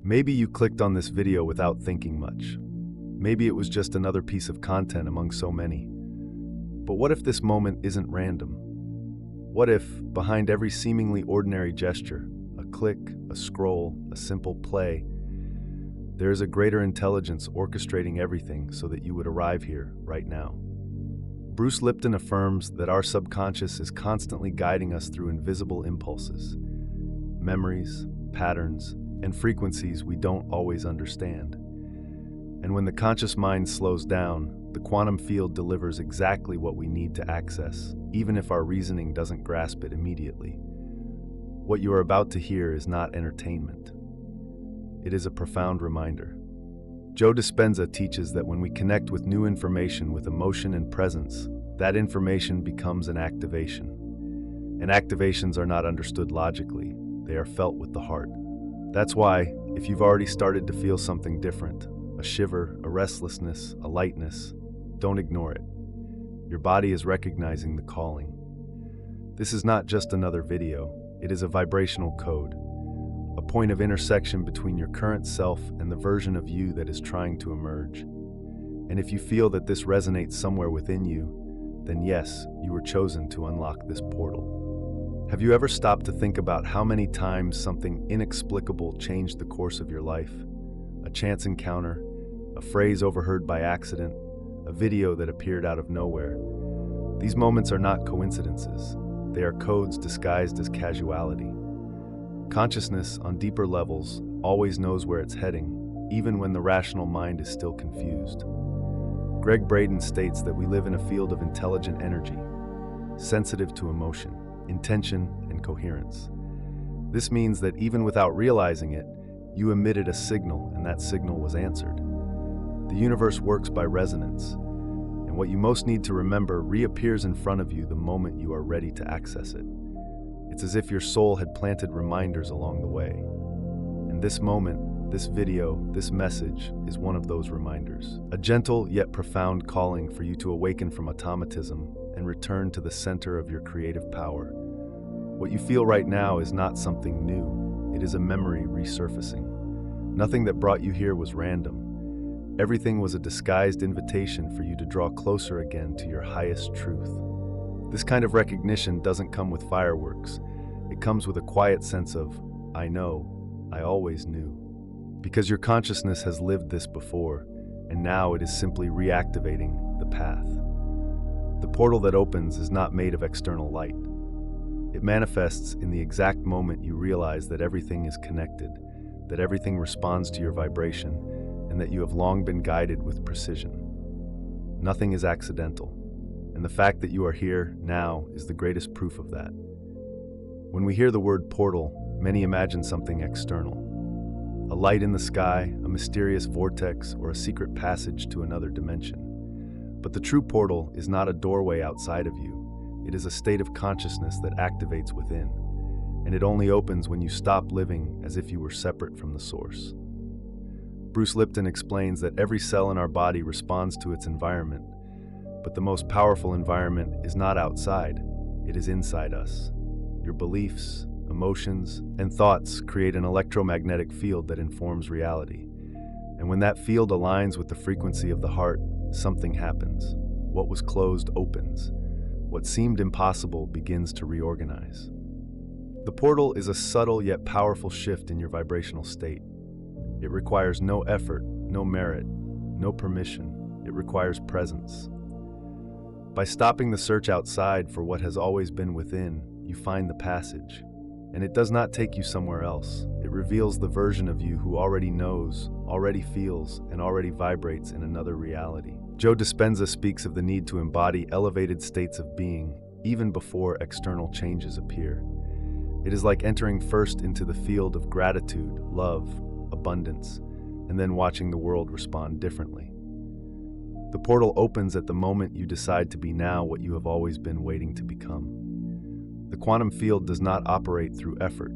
Maybe you clicked on this video without thinking much. Maybe it was just another piece of content among so many. But what if this moment isn't random? What if, behind every seemingly ordinary gesture, a click, a scroll, a simple play, there is a greater intelligence orchestrating everything so that you would arrive here right now? Bruce Lipton affirms that our subconscious is constantly guiding us through invisible impulses, memories, patterns, and frequencies we don't always understand. And when the conscious mind slows down, the quantum field delivers exactly what we need to access, even if our reasoning doesn't grasp it immediately. What you are about to hear is not entertainment. It is a profound reminder. Joe Dispenza teaches that when we connect with new information with emotion and presence, that information becomes an activation. And activations are not understood logically, they are felt with the heart. That's why, if you've already started to feel something different, a shiver, a restlessness, a lightness, don't ignore it. Your body is recognizing the calling. This is not just another video, it is a vibrational code, a point of intersection between your current self and the version of you that is trying to emerge. And if you feel that this resonates somewhere within you, then yes, you were chosen to unlock this portal. Have you ever stopped to think about how many times something inexplicable changed the course of your life? A chance encounter, a phrase overheard by accident, a video that appeared out of nowhere. These moments are not coincidences. They are codes disguised as casuality. Consciousness, on deeper levels, always knows where it's heading, even when the rational mind is still confused. Greg Braden states that we live in a field of intelligent energy, sensitive to emotion, intention, and coherence. This means that even without realizing it, you emitted a signal, and that signal was answered. The universe works by resonance, and what you most need to remember reappears in front of you the moment you are ready to access it. It's as if your soul had planted reminders along the way. And this moment, this video, this message is one of those reminders. A gentle yet profound calling for you to awaken from automatism and return to the center of your creative power. What you feel right now is not something new. It is a memory resurfacing. Nothing that brought you here was random. Everything was a disguised invitation for you to draw closer again to your highest truth. This kind of recognition doesn't come with fireworks. It comes with a quiet sense of, I know, I always knew. Because your consciousness has lived this before, and now it is simply reactivating the path. The portal that opens is not made of external light. It manifests in the exact moment you realize that everything is connected, that everything responds to your vibration, and that you have long been guided with precision. Nothing is accidental, and the fact that you are here now is the greatest proof of that. When we hear the word portal, many imagine something external. A light in the sky, a mysterious vortex, or a secret passage to another dimension. But the true portal is not a doorway outside of you. It is a state of consciousness that activates within, and it only opens when you stop living as if you were separate from the source. Bruce Lipton explains that every cell in our body responds to its environment, but the most powerful environment is not outside, it is inside us. Your beliefs, emotions, and thoughts create an electromagnetic field that informs reality. And when that field aligns with the frequency of the heart, something happens. What was closed opens. What seemed impossible begins to reorganize. The portal is a subtle yet powerful shift in your vibrational state. It requires no effort, no merit, no permission. It requires presence. By stopping the search outside for what has always been within, you find the passage. And it does not take you somewhere else. It reveals the version of you who already knows, already feels, and already vibrates in another reality. Joe Dispenza speaks of the need to embody elevated states of being, even before external changes appear. It is like entering first into the field of gratitude, love, abundance, and then watching the world respond differently. The portal opens at the moment you decide to be now what you have always been waiting to become. The quantum field does not operate through effort.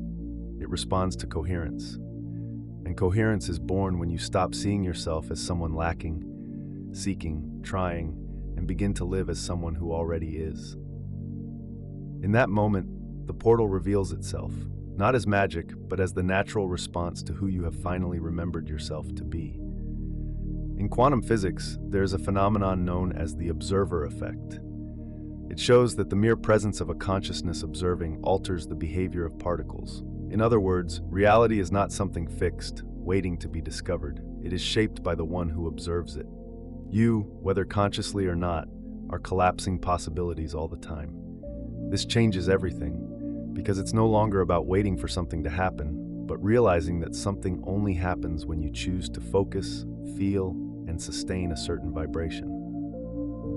It responds to coherence. And coherence is born when you stop seeing yourself as someone lacking, seeking, trying, and begin to live as someone who already is. In that moment, the portal reveals itself. not as magic, but as the natural response to who you have finally remembered yourself to be. In quantum physics, there is a phenomenon known as the observer effect. It shows that the mere presence of a consciousness observing alters the behavior of particles. In other words, reality is not something fixed, waiting to be discovered. It is shaped by the one who observes it. You, whether consciously or not, are collapsing possibilities all the time. This changes everything, because it's no longer about waiting for something to happen, but realizing that something only happens when you choose to focus, feel, and sustain a certain vibration.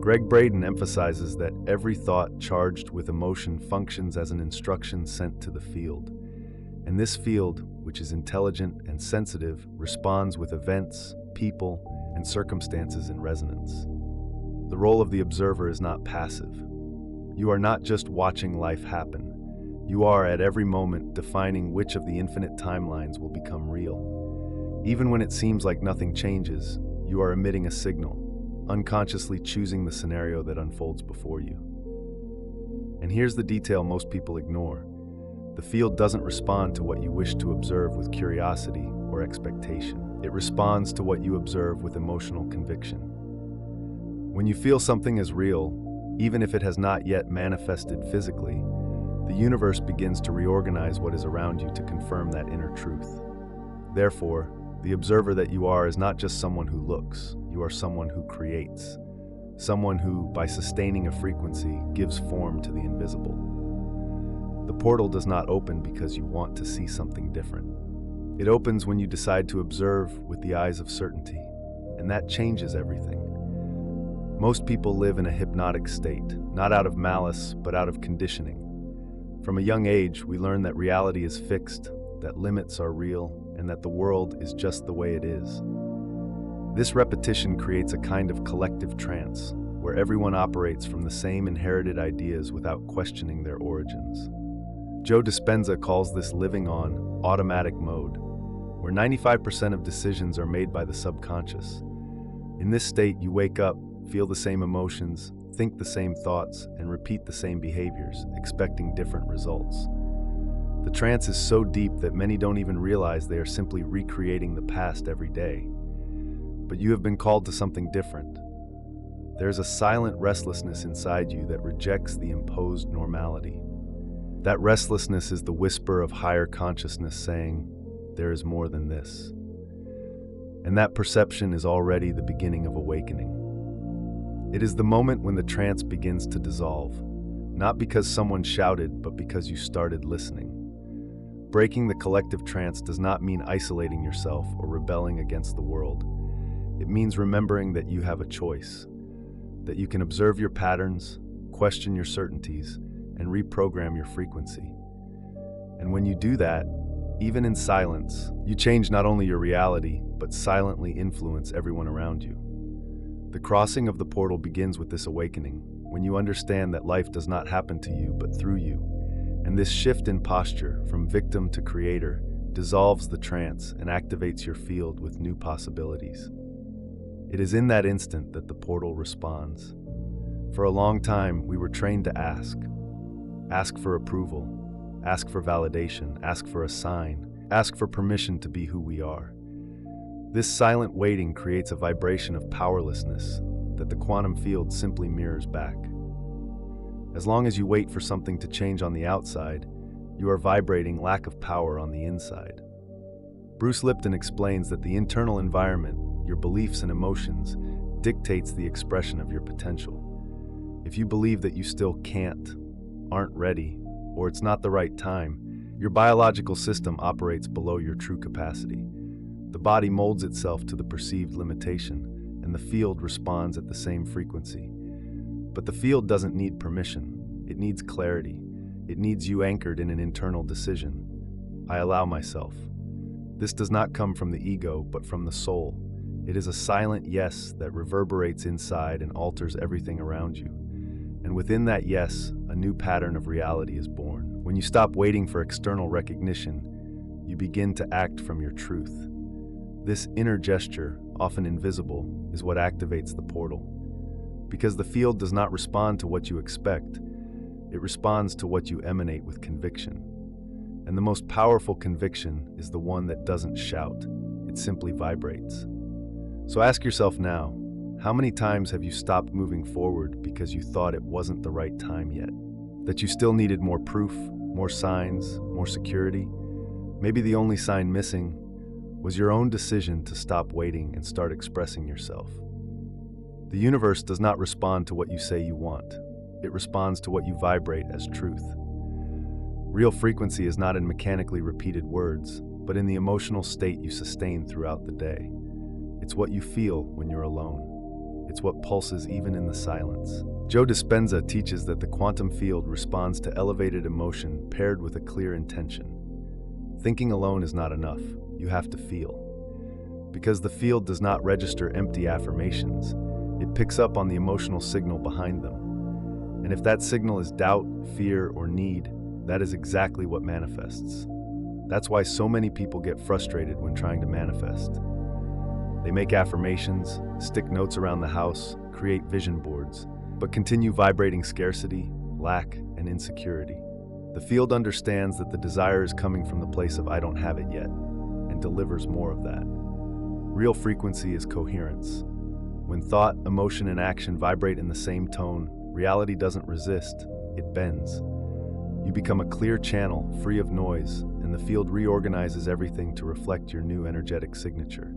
Greg Braden emphasizes that every thought charged with emotion functions as an instruction sent to the field. And this field, which is intelligent and sensitive, responds with events, people, and circumstances in resonance. The role of the observer is not passive. You are not just watching life happen. You are at every moment defining which of the infinite timelines will become real. Even when it seems like nothing changes, you are emitting a signal, unconsciously choosing the scenario that unfolds before you. And here's the detail most people ignore. The field doesn't respond to what you wish to observe with curiosity or expectation. It responds to what you observe with emotional conviction. When you feel something is real, even if it has not yet manifested physically, the universe begins to reorganize what is around you to confirm that inner truth. Therefore, the observer that you are is not just someone who looks, you are someone who creates. Someone who, by sustaining a frequency, gives form to the invisible. The portal does not open because you want to see something different. It opens when you decide to observe with the eyes of certainty, and that changes everything. Most people live in a hypnotic state, not out of malice, but out of conditioning. From a young age, we learn that reality is fixed, that limits are real, and that the world is just the way it is. This repetition creates a kind of collective trance, where everyone operates from the same inherited ideas without questioning their origins. Joe Dispenza calls this living on automatic mode, where 95% of decisions are made by the subconscious. In this state, you wake up, feel the same emotions, think the same thoughts, and repeat the same behaviors, expecting different results. The trance is so deep that many don't even realize they are simply recreating the past every day. But you have been called to something different. There's a silent restlessness inside you that rejects the imposed normality. That restlessness is the whisper of higher consciousness saying, there is more than this. And that perception is already the beginning of awakening. It is the moment when the trance begins to dissolve, not because someone shouted, but because you started listening. Breaking the collective trance does not mean isolating yourself or rebelling against the world. It means remembering that you have a choice, that you can observe your patterns, question your certainties, and reprogram your frequency. And when you do that, even in silence, you change not only your reality, but silently influence everyone around you. The crossing of the portal begins with this awakening, when you understand that life does not happen to you, but through you. And this shift in posture, from victim to creator, dissolves the trance and activates your field with new possibilities. It is in that instant that the portal responds. For a long time, we were trained to ask. Ask for approval, ask for validation, ask for a sign, ask for permission to be who we are. This silent waiting creates a vibration of powerlessness that the quantum field simply mirrors back. As long as you wait for something to change on the outside, you are vibrating lack of power on the inside. Bruce Lipton explains that the internal environment, your beliefs and emotions, dictates the expression of your potential. If you believe that you still can't, aren't ready, or it's not the right time, your biological system operates below your true capacity. The body molds itself to the perceived limitation, and the field responds at the same frequency. But the field doesn't need permission. It needs clarity. It needs you anchored in an internal decision. I allow myself. This does not come from the ego, but from the soul. It is a silent yes that reverberates inside and alters everything around you. And within that yes, a new pattern of reality is born. When you stop waiting for external recognition, you begin to act from your truth. This inner gesture, often invisible, is what activates the portal. Because the field does not respond to what you expect, it responds to what you emanate with conviction. And the most powerful conviction is the one that doesn't shout, it simply vibrates. So ask yourself now, how many times have you stopped moving forward because you thought it wasn't the right time yet? That you still needed more proof, more signs, more security? Maybe the only sign missing was your own decision to stop waiting and start expressing yourself. The universe does not respond to what you say you want. It responds to what you vibrate as truth. Real frequency is not in mechanically repeated words, but in the emotional state you sustain throughout the day. It's what you feel when you're alone. It's what pulses even in the silence. Joe Dispenza teaches that the quantum field responds to elevated emotion paired with a clear intention. Thinking alone is not enough. You have to feel. Because the field does not register empty affirmations. It picks up on the emotional signal behind them. And if that signal is doubt, fear, or need, that is exactly what manifests. That's why so many people get frustrated when trying to manifest. They make affirmations, stick notes around the house, create vision boards, but continue vibrating scarcity, lack, and insecurity. The field understands that the desire is coming from the place of "I don't have it yet," and delivers more of that. Real frequency is coherence. When thought, emotion, and action vibrate in the same tone, reality doesn't resist, it bends. You become a clear channel, free of noise, and the field reorganizes everything to reflect your new energetic signature.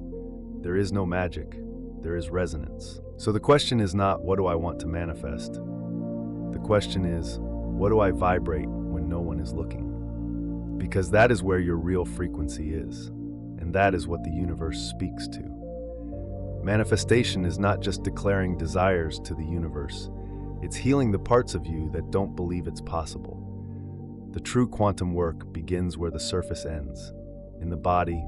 There is no magic, there is resonance. So the question is not, what do I want to manifest? The question is, what do I vibrate when no one is looking? Because that is where your real frequency is, and that is what the universe speaks to. Manifestation is not just declaring desires to the universe, it's healing the parts of you that don't believe it's possible. The true quantum work begins where the surface ends, in the body,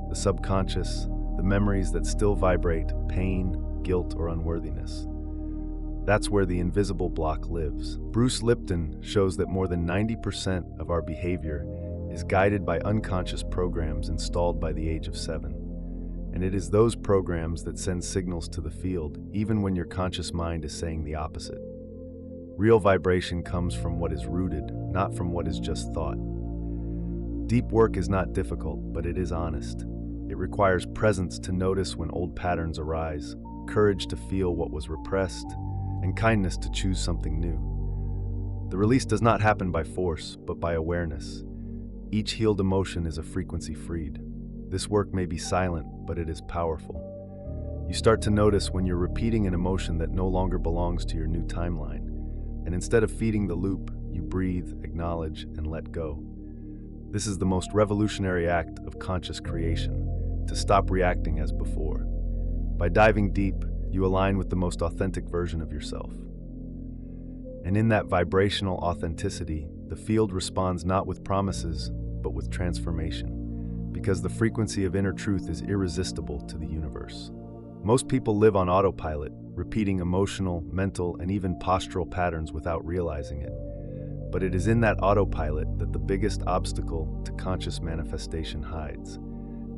the subconscious, the memories that still vibrate pain, guilt, or unworthiness. That's where the invisible block lives. Bruce Lipton shows that more than 90% of our behavior is guided by unconscious programs installed by the age of 7. And it is those programs that send signals to the field, even when your conscious mind is saying the opposite. Real vibration comes from what is rooted, not from what is just thought. Deep work is not difficult, but it is honest. It requires presence to notice when old patterns arise, courage to feel what was repressed, and kindness to choose something new. The release does not happen by force, but by awareness. Each healed emotion is a frequency freed. This work may be silent, but it is powerful. You start to notice when you're repeating an emotion that no longer belongs to your new timeline. And instead of feeding the loop, you breathe, acknowledge, and let go. This is the most revolutionary act of conscious creation, to stop reacting as before. By diving deep, you align with the most authentic version of yourself. And in that vibrational authenticity, the field responds not with promises, but with transformation, because the frequency of inner truth is irresistible to the universe. Most people live on autopilot, repeating emotional, mental, and even postural patterns without realizing it. But it is in that autopilot that the biggest obstacle to conscious manifestation hides.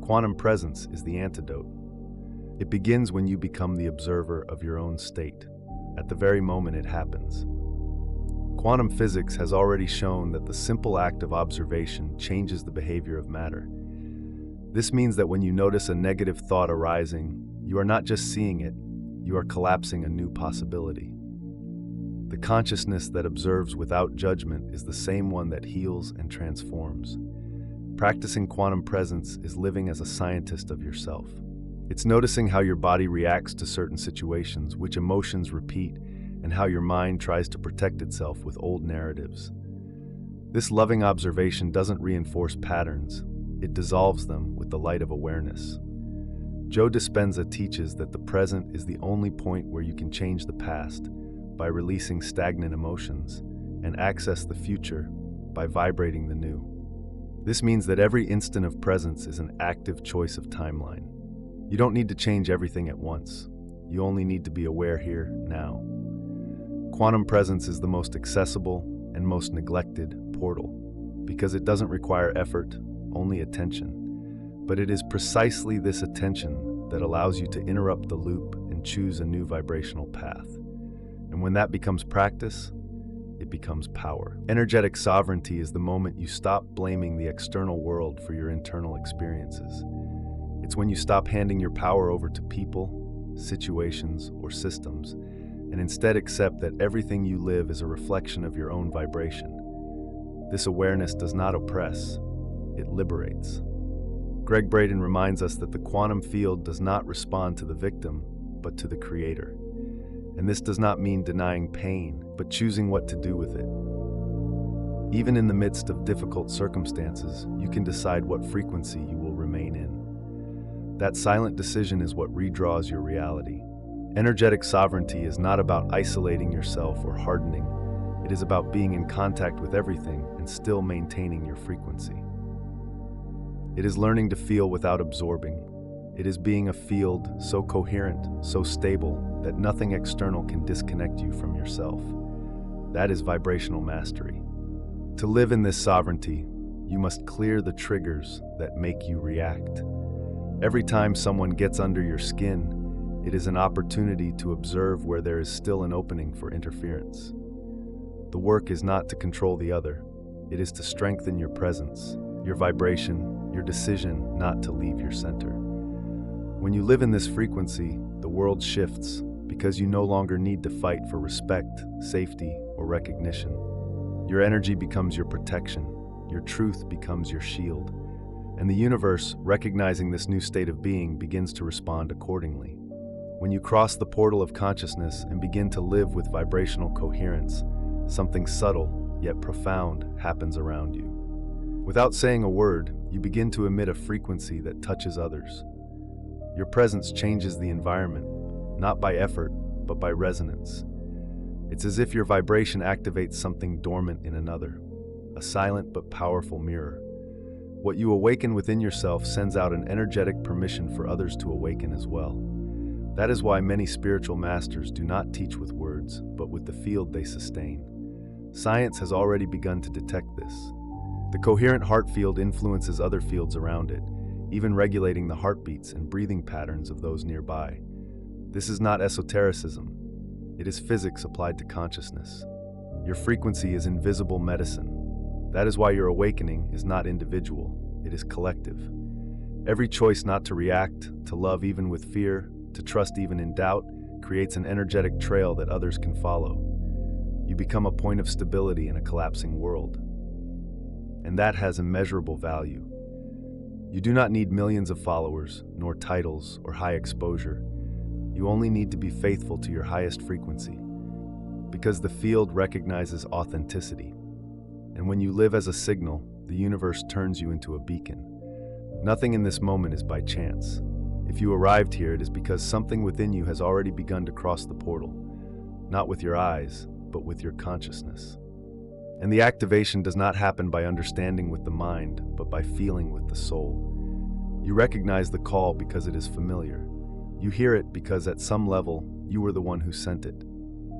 Quantum presence is the antidote. It begins when you become the observer of your own state, at the very moment it happens. Quantum physics has already shown that the simple act of observation changes the behavior of matter. This means that when you notice a negative thought arising, you are not just seeing it, you are collapsing a new possibility. The consciousness that observes without judgment is the same one that heals and transforms. Practicing quantum presence is living as a scientist of yourself. It's noticing how your body reacts to certain situations, which emotions repeat, and how your mind tries to protect itself with old narratives. This loving observation doesn't reinforce patterns, it dissolves them with the light of awareness. Joe Dispenza teaches that the present is the only point where you can change the past by releasing stagnant emotions and access the future by vibrating the new. This means that every instant of presence is an active choice of timeline. You don't need to change everything at once. You only need to be aware here, now. Quantum presence is the most accessible and most neglected portal because it doesn't require effort, only attention. But it is precisely this attention that allows you to interrupt the loop and choose a new vibrational path. And when that becomes practice, it becomes power. Energetic sovereignty is the moment you stop blaming the external world for your internal experiences. It's when you stop handing your power over to people, situations, or systems, and instead accept that everything you live is a reflection of your own vibration. This awareness does not oppress, it liberates. Greg Braden reminds us that the quantum field does not respond to the victim, but to the creator. And this does not mean denying pain, but choosing what to do with it. Even in the midst of difficult circumstances, you can decide what frequency you will remain in. That silent decision is what redraws your reality. Energetic sovereignty is not about isolating yourself or hardening. It is about being in contact with everything and still maintaining your frequency. It is learning to feel without absorbing. It is being a field so coherent, so stable, that nothing external can disconnect you from yourself. That is vibrational mastery. To live in this sovereignty, you must clear the triggers that make you react. Every time someone gets under your skin, it is an opportunity to observe where there is still an opening for interference. The work is not to control the other. It is to strengthen your presence, your vibration, your decision not to leave your center. When you live in this frequency, the world shifts because you no longer need to fight for respect, safety, or recognition. Your energy becomes your protection, your truth becomes your shield, and the universe, recognizing this new state of being, begins to respond accordingly. When you cross the portal of consciousness and begin to live with vibrational coherence, something subtle yet profound happens around you. Without saying a word, you begin to emit a frequency that touches others. Your presence changes the environment, not by effort, but by resonance. It's as if your vibration activates something dormant in another, a silent but powerful mirror. What you awaken within yourself sends out an energetic permission for others to awaken as well. That is why many spiritual masters do not teach with words, but with the field they sustain. Science has already begun to detect this. The coherent heart field influences other fields around it, even regulating the heartbeats and breathing patterns of those nearby. This is not esotericism. It is physics applied to consciousness. Your frequency is invisible medicine. That is why your awakening is not individual, it is collective. Every choice not to react, to love even with fear, to trust even in doubt, creates an energetic trail that others can follow. You become a point of stability in a collapsing world. And that has immeasurable value. You do not need millions of followers, nor titles or high exposure. You only need to be faithful to your highest frequency, because the field recognizes authenticity. And when you live as a signal, the universe turns you into a beacon. Nothing in this moment is by chance. If you arrived here, it is because something within you has already begun to cross the portal, not with your eyes, but with your consciousness. And the activation does not happen by understanding with the mind, but by feeling with the soul. You recognize the call because it is familiar. You hear it because at some level, you were the one who sent it.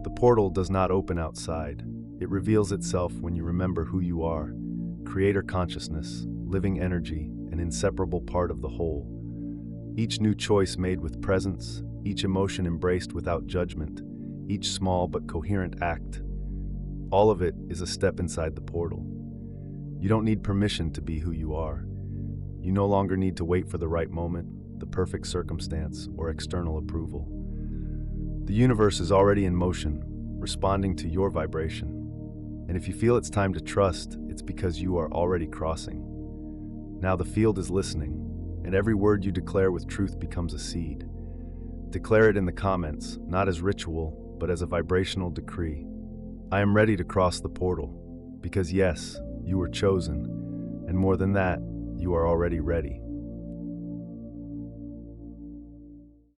The portal does not open outside. It reveals itself when you remember who you are, creator consciousness, living energy, an inseparable part of the whole. Each new choice made with presence, each emotion embraced without judgment, each small but coherent act, all of it is a step inside the portal. You don't need permission to be who you are. You no longer need to wait for the right moment, the perfect circumstance, or external approval. The universe is already in motion, responding to your vibration. And if you feel it's time to trust, it's because you are already crossing. Now the field is listening, and every word you declare with truth becomes a seed. Declare it in the comments, not as ritual, but as a vibrational decree. I am ready to cross the portal, because yes, you were chosen, and more than that, you are already ready.